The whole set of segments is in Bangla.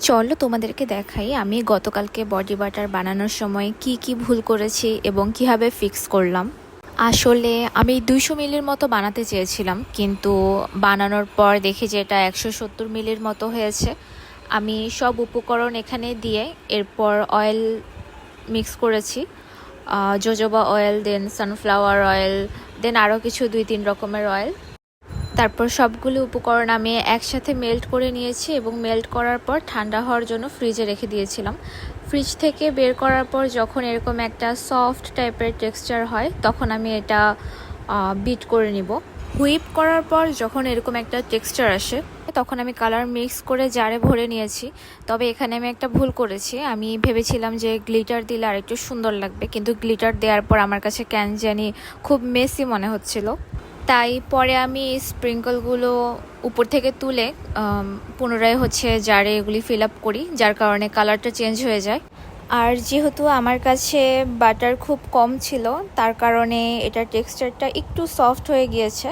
চলো তোমাদেরকে দেখাই আমি গতকালকে বডি বাটার বানানোর সময় কি ভুল করেছি এবং কিভাবে ফিক্স করলাম। আসলে আমি 200 মিলির মতো বানাতে চেয়েছিলাম, কিন্তু বানানোর পর দেখি যে এটা 170 মিলির মতো হয়েছে। আমি সব উপকরণ এখানে দিয়ে এরপর অয়েল মিক্স করেছি, জোজোবা অয়েল, দেন সানফ্লাওয়ার অয়েল, দেন আরও কিছু 2-3 রকমের অয়েল। তারপর সবগুলো উপকরণ আমি একসাথে মেল্ট করে নিয়েছি এবং মেল্ট করার পর ঠান্ডা হওয়ার জন্য ফ্রিজে রেখে দিয়েছিলাম। ফ্রিজ থেকে বের করার পর যখন এরকম একটা সফট টাইপের টেক্সচার হয় তখন আমি এটা বিট করে নিব। হুইপ করার পর যখন এরকম একটা টেক্সচার আসে তখন আমি কালার মিক্স করে জারে ভরে নিয়েছি। তবে এখানে আমি একটা ভুল করেছি, আমি ভেবেছিলাম যে গ্লিটার দিলে আর একটু সুন্দর লাগবে, কিন্তু গ্লিটার দেওয়ার পর আমার কাছে কেন জানি খুব মেসি মনে হচ্ছিল। তাই পরে আমি স্প্রিঙ্কলগুলো উপর থেকে তুলে পুনরায় জারে এগুলি ফিল আপ করি, যার কারণে কালারটা চেঞ্জ হয়ে যায়। আর যেহেতু আমার কাছে বাটার খুব কম ছিল তার কারণে এটার টেক্সচারটা একটু সফট হয়ে গিয়েছে।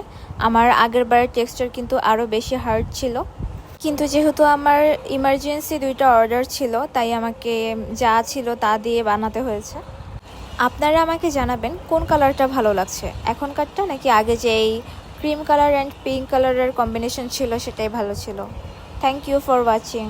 আমার আগের বারের টেক্সচার কিন্তু আরও বেশি হার্ড ছিল, কিন্তু যেহেতু আমার ইমার্জেন্সি 2টা অর্ডার ছিল তাই আমাকে যা ছিল তা দিয়ে বানাতে হয়েছে। আপনারা আমাকে জানাবেন কোন কালারটা ভালো লাগছে, এখনকারটা নাকি আগে যে এই ক্রিম কালার অ্যান্ড পিঙ্ক কালারের কম্বিনেশন ছিল সেটাই ভালো ছিল। Thank you for watching.